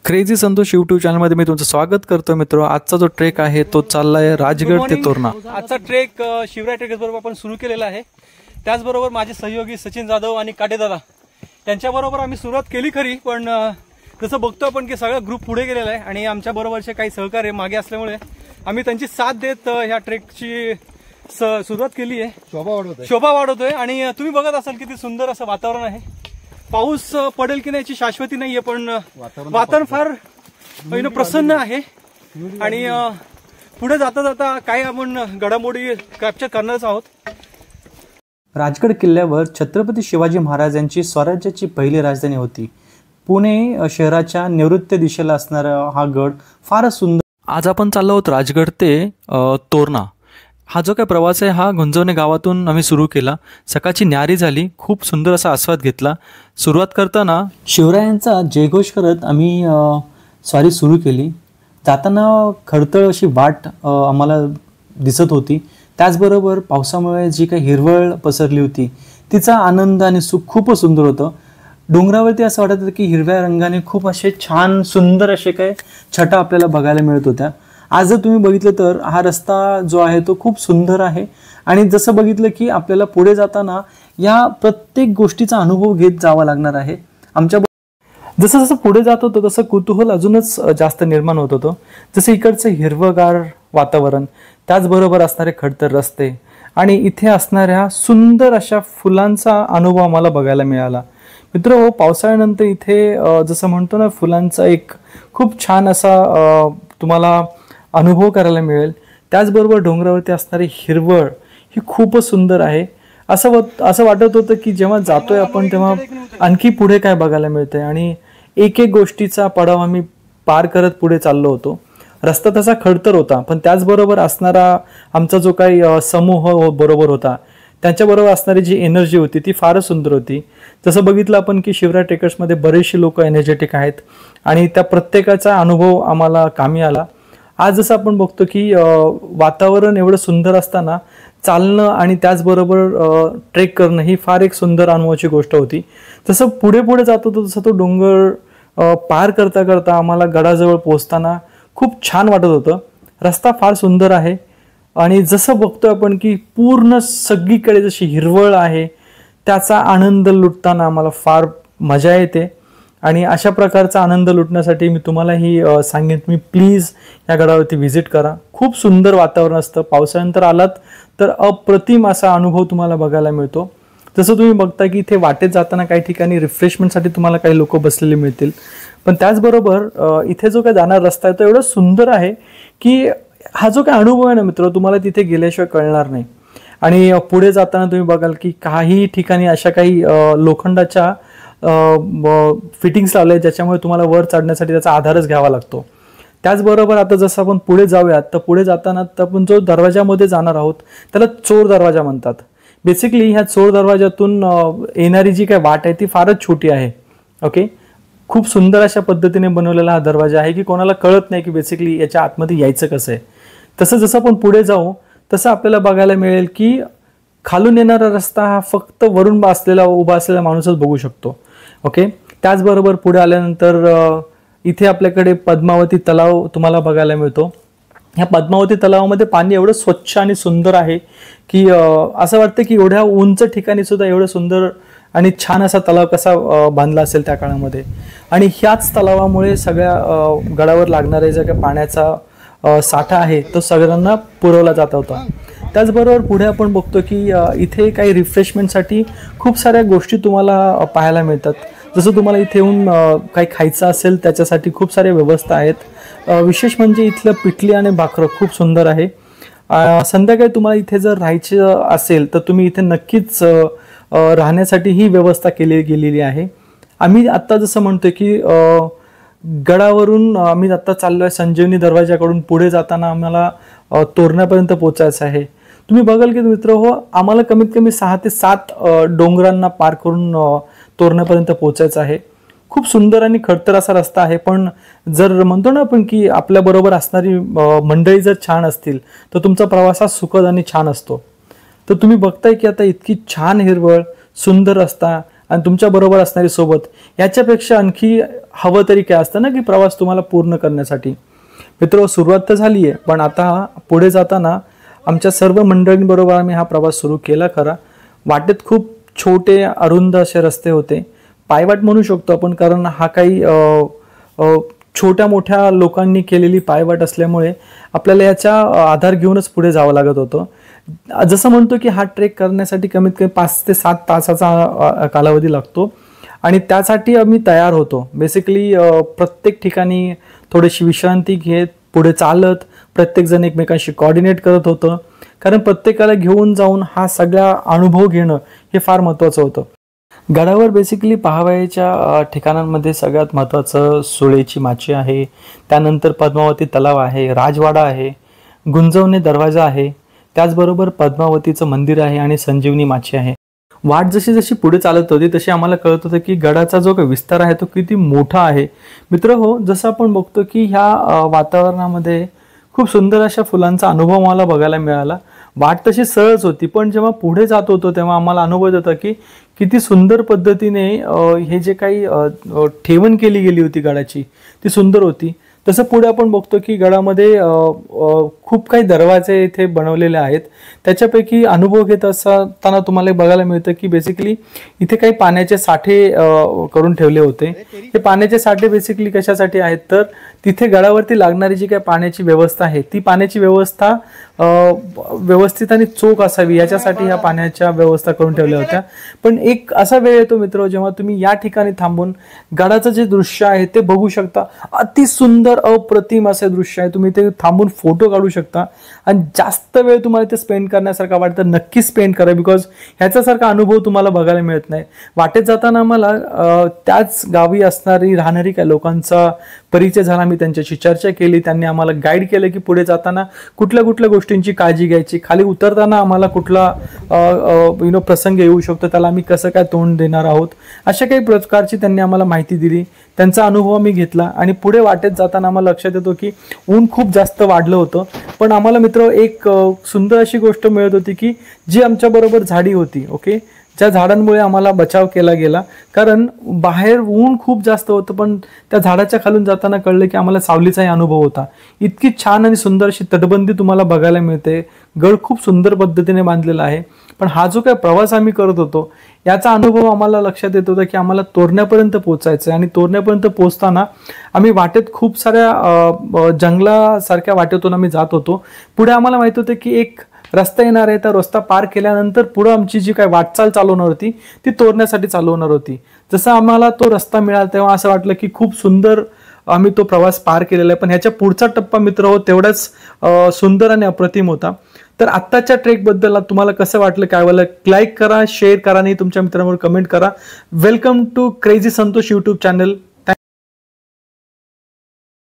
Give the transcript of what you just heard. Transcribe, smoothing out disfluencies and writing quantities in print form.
Crazy Santosh YouTube चॅनलमध्ये मी तुमचं स्वागत करतो मित्र। आजचा जो ट्रेक आहे तो चाललाय राजगड ते तोरणा। आजचा ट्रेक शिवराय ट्रेकर्स बरोबर आपण सुरू केलेला आहे। त्याचबरोबर माझे सहयोगी सचिन जाधव आणि काटेदादा त्यांच्याबरोबर आम्ही सुरुवात केली खरी, पण जसं बघतो आपण की सगळा ग्रुप पुढे गेलेला आहे आणि आमच्या बरोबरचे काही सहकार्य मागे असल्यामुळे आम्ही त्यांची साथ देत ह्या ट्रेकची सुरुवात केली आहे। शोभा वाढवतोय आणि तुम्ही बघत असाल किती सुंदर असं वातावरण आहे। पाऊस पडेल की नाही याची शाश्वती नाहीये, पण वातावरण फार प्रसन्न आहे आणि पुढे जाता जाता काय आपण घडामोडी कॅप्चर करणारच आहोत। राजगड किल्ल्यावर छत्रपती शिवाजी महाराज यांची स्वराज्याची पहिली राजधानी होती। पुणे शहराच्या नैऋत्य दिशेला असणारा हा गड फारच सुंदर। आज आपण चाललो आहोत राजगड ते तोरणा। हा जो काय प्रवास आहे हा गुंजवणे गावातून आम्ही सुरू केला। सकाळची न्यारी झाली, खूप सुंदर असा आस्वाद घेतला। सुरुवात करताना शिवरायांचा जयघोष करत आम्ही स्वारी सुरू केली। जाताना खडतळ अशी वाट आम्हाला दिसत होती, त्याचबरोबर पावसामुळे जी काही हिरवळ पसरली होती तिचा आनंद आणि सुख खूप सुंदर होतं। डोंगरावरती असं वाटत होतं की हिरव्या रंगाने खूप असे छान सुंदर असे काही छटा आपल्याला बघायला मिळत होत्या। आज जर तुम्ही बघितलं तर हा रस्ता जो आहे तो खूप सुंदर आहे आणि जसं बघितलं की आपल्याला पुढे जाताना या प्रत्येक गोष्टीचा अनुभव घेत जावा लागणार आहे। आमच्या जसं जसं पुढे जात होतं तसं कुतूहल अजूनच जास्त निर्माण होत होतं। जसं इकडचं हिरवगार वातावरण, त्याचबरोबर असणारे खडतर रस्ते आणि इथे असणाऱ्या सुंदर अशा फुलांचा अनुभव आम्हाला बघायला मिळाला। मित्र पावसाळ्यानंतर इथे जसं म्हणतो ना फुलांचा एक खूप छान असा तुम्हाला अनुभव करायला मिळेल। त्याचबरोबर डोंगरावरती असणारी हिरवळ ही खूपच सुंदर आहे। असं वाटत होतं की जेव्हा जातोय आपण तेव्हा आणखी पुढे काय बघायला मिळतंय आणि एक एक गोष्टीचा पडाव आम्ही पार करत पुढे चाललो होतो। रस्ता तसा खडतर होता, पण त्याचबरोबर असणारा आमचा जो काही समूह बरोबर होता त्यांच्याबरोबर असणारी जी एनर्जी होती ती फारच सुंदर होती। जसं बघितलं आपण की शिवराय ट्रेकर्समध्ये बरेचसे लोक एनर्जेटिक आहेत आणि त्या प्रत्येकाचा अनुभव आम्हाला कामी आला। आज जसं आपण बघतो की वातावरण एवढं सुंदर असताना चालणं आणि त्याचबरोबर ट्रेक करणं ही फार एक सुंदर अनुभवाची गोष्ट होती। जसं पुढे पुढे जात होतो तसं तो डोंगर पार करता करता आम्हाला गडाजवळ पोहोचताना खूप छान वाटत होतं। रस्ता फार सुंदर आहे आणि जसं बघतोय आपण की पूर्ण सगळीकडे जशी हिरवळ आहे त्याचा आनंद लुटताना आम्हाला फार मजा येते आणि अशा प्रकारचा आनंद लुटण्यासाठी मी तुम्हालाही सांगेन तुम्ही प्लीज या गडावरती व्हिजिट करा। खूप सुंदर वातावरण असतं। पावसाळ्यानंतर आलात तर अप्रतिम असा अनुभव तुम्हाला बघायला मिळतो। जसं तुम्ही बघता की इथे वाटेत जाताना काही ठिकाणी रिफ्रेशमेंटसाठी तुम्हाला काही लोक बसलेले मिळतील, पण त्याचबरोबर इथे जो काही जाणारा रस्ता आहे तो एवढा सुंदर आहे की हा जो काही अनुभव आहे ना मित्र तुम्हाला तिथे गेल्याशिवाय कळणार नाही। आणि पुढे जाताना तुम्ही बघाल की काही ठिकाणी अशा काही लोखंडाच्या फिटिंग्स लावले ज्याच्यामुळे तुम्हाला वर चढण्यासाठी त्याचा आधारच घ्यावा लागतो। त्याचबरोबर आता जसं आपण पुढे जाऊयात तर पुढे जाताना आपण जो दरवाजामध्ये जाणार आहोत त्याला चोर दरवाजा म्हणतात। बेसिकली ह्या चोर दरवाजातून येणारी जी काही वाट आहे ती फारच छोटी आहे। ओके, खूप सुंदर अशा पद्धतीने बनवलेला हा दरवाजा आहे की कोणाला कळत नाही की बेसिकली याच्या आतमध्ये यायचं कसं आहे। तसं जसं आपण पुढे जाऊ तसं आपल्याला बघायला मिळेल की खालून येणारा रस्ता हा फक्त वरून उभा असलेला माणूसच बघू शकतो। ओके, त्याचबरोबर पुढे आल्यानंतर इथे आपल्याकडे पद्मावती तलाव तुम्हाला बघायला मिळतो। ह्या पद्मावती तलावामध्ये पाणी एवढं स्वच्छ आणि सुंदर आहे की असं वाटतं की एवढ्या उंच ठिकाणी सुद्धा एवढं सुंदर आणि छान असा तलाव कसा बांधला असेल त्या काळामध्ये। आणि ह्याच तलावामुळे सगळ्या गडावर लागणाऱ्या ज्या काही पाण्याचा साठा आहे तो सगळ्यांना पुरवला जात होता। त्याचबरोबर पुढे आपण बघतो की इथे काही रिफ्रेशमेंटसाठी खूप साऱ्या गोष्टी तुम्हाला पाहायला मिळतात। जसं तुम्हाला इथे येऊन काही खायचं असेल त्याच्यासाठी खूप साऱ्या व्यवस्था आहेत। विशेष म्हणजे इथलं पिठली आणि भाकरं खूप सुंदर आहे। संध्याकाळी तुम्हाला इथे जर राहायचं असेल तर तुम्ही इथे नक्कीच राहण्यासाठी ही व्यवस्था केली गेलेली आहे। आम्ही आत्ता जसं म्हणतोय की गडावरून आम्ही आत्ता चाललो आहे संजीवनी दरवाजाकडून पुढे जाताना आम्हाला तोरण्यापर्यंत पोहोचायचं आहे। तुम्ही बघाल की मित्र आम्हाला कमीत कमी 6 ते 7 डोंगरांना पार करून तोरण्यापर्यंत पोहोचायचं आहे। खूप सुंदर आणि खडतर असा रस्ता आहे, पण जर म्हणतो ना आपण की आपल्या बरोबर असणारी मंडळी जर छान असतील तर तुमचा प्रवास हा सुखद आणि छान असतो। तर तुम्ही बघताय की आता इतकी छान हिरवळ सुंदर रस्ता आणि तुमच्या बरोबर असणारी सोबत, याच्यापेक्षा आणखी हवं तरी काय असतं ना की प्रवास तुम्हाला पूर्ण करण्यासाठी. मित्र, सुरुवात तर झाली आहे, पण आता पुढे जाताना आमच्या सर्व मंडळींबरोबर आम्ही हा प्रवास सुरू केला. खरा वाटेत खूप छोटे अरुंद असे रस्ते होते, पायवाट म्हणू शकतो आपण, कारण हा काही छोट्या मोठ्या लोकांनी केलेली पायवाट असल्यामुळे आपल्याला याचा आधार घेऊनच पुढे जावं लागत होतं. जसं म्हणतो की हा ट्रेक करण्यासाठी कमीत कमी 5 ते 7 तासाचा कालावधी लागतो आणि त्यासाठी आम्ही तयार होतो. बेसिकली प्रत्येक ठिकाणी थोडीशी विश्रांती घेत पुढे चालत प्रत्येकजण एकमेकांशी कोऑर्डिनेट करत होतं, कारण प्रत्येकाला घेऊन जाऊन हा सगळा अनुभव घेणं हे फार महत्त्वाचं होतं. गडावर बेसिकली पाहावयाच्या ठिकाणांमध्ये सगळ्यात महत्त्वाचं सुळेची माची आहे, त्यानंतर पद्मावती तलाव आहे, राजवाडा आहे, गुंजवणे दरवाजा आहे, त्याचबरोबर पद्मावतीचं मंदिर आहे आणि संजीवनी माची आहे. वाट जशी जशी पुढे चालत होती तशी आम्हाला कळत होतं की गडाचा जो काही विस्तार आहे तो किती मोठा आहे. मित्र हो, जसं आपण बघतो की ह्या वातावरणामध्ये खूप सुंदर अशा फुलांचा अनुभव मला बघायला मिळाला. वाट तशी सहज होती, पण जेव्हा पुढे जात होतो तेव्हा आम्हाला अनुभव होता की किती सुंदर पद्धतीने हे जे काही ठेवण केली गेली होती गडाची ती सुंदर होती. तसं पुढे आपण बघतो की गडामध्ये खूप काही दरवाजे इथे बनवलेले आहेत. त्याच्यापैकी अनुभव घेत असताना तुम्हाला बघायला मिळतं की बेसिकली इथे काही पाण्याचे साठे करून ठेवले होते. हे पाण्याचे साठे बेसिकली कशासाठी आहेत तर तिथे गडावरती लागणारी जी काही पाण्याची व्यवस्था आहे ती पाण्याची व्यवस्था व्यवस्थित आणि चोख असावी याच्यासाठी ह्या पाण्याच्या व्यवस्था करून ठेवल्या होत्या. पण एक असा वेळ येतो मित्र जेव्हा तुम्ही या ठिकाणी थांबून गडाचं जे दृश्य आहे ते बघू शकता. अति सुंदर अप्रतिम असे दृश्य आहे. तुम्ही ते थांबून फोटो काढू शकता आणि जास्त वेळ तुम्हाला ते स्पेंड करण्यासारखा वाटतं नक्की स्पेंड करा, बिकॉज ह्याच्यासारखा अनुभव तुम्हाला बघायला मिळत नाही. वाटेत जाताना मला त्याच गावी असणारी राहणारी काही लोकांचा परिचय झाला. मी त्यांच्याशी चर्चा केली, त्यांनी आम्हाला गाईड केलं की पुढे जाताना कुठल्या कुठल्या गोष्टींची काळजी घ्यायची, खाली उतरताना आम्हाला कुठला प्रसंग येऊ शकतो त्याला आम्ही कसं काय तोंड देणार आहोत, अशा काही प्रकारची त्यांनी आम्हाला माहिती दिली. त्यांचा अनुभव आम्ही घेतला आणि पुढे वाटेत जाताना आम्हाला लक्षात येतो की ऊन खूप जास्त वाढलं होतं, पण आम्हाला मित्र एक सुंदर अशी गोष्ट मिळत होती की जी आमच्या बरोबर झाडी होती, ओके, ज्या झाडांमुळे आम्हाला बचाव केला गेला. कारण बाहेर ऊन खूप जास्त होतं, पण त्या झाडाच्या खालून जाताना कळलं की आम्हाला सावलीचाही अनुभव होता. इतकी छान आणि सुंदर अशी तटबंदी तुम्हाला बघायला मिळते. गड खूप सुंदर पद्धतीने बांधलेला आहे. पण हा जो काही प्रवास आम्ही करत होतो याचा अनुभव आम्हाला लक्षात येत होता की आम्हाला तोरण्यापर्यंत पोहोचायचं आणि तोरण्यापर्यंत पोहोचताना आम्ही वाटेत खूप साऱ्या जंगलासारख्या वाटेतून आम्ही जात होतो. पुढे आम्हाला माहित होतं की एक रस्ता येणार आहे, त्या रस्ता पार केल्यानंतर पुढे आमची जी काही वाटचाल चालू होणार होती ती तोरण्यासाठी चालू होणार होती. जसं आम्हाला तो रस्ता मिळाला तेव्हा असं वाटलं की खूप सुंदर आम्ही तो प्रवास पार केलेला आहे. पण ह्याच्या पुढचा टप्पा मित्र हो तेवढाच सुंदर आणि अप्रतिम होता. तर आत्ताच्या ट्रेकबद्दल तुम्हाला कसं वाटलं काय वाटलं, लाईक करा, शेअर करा आणि तुमच्या मित्रांवर कमेंट करा. Welcome to crazy Santosh YouTube channel.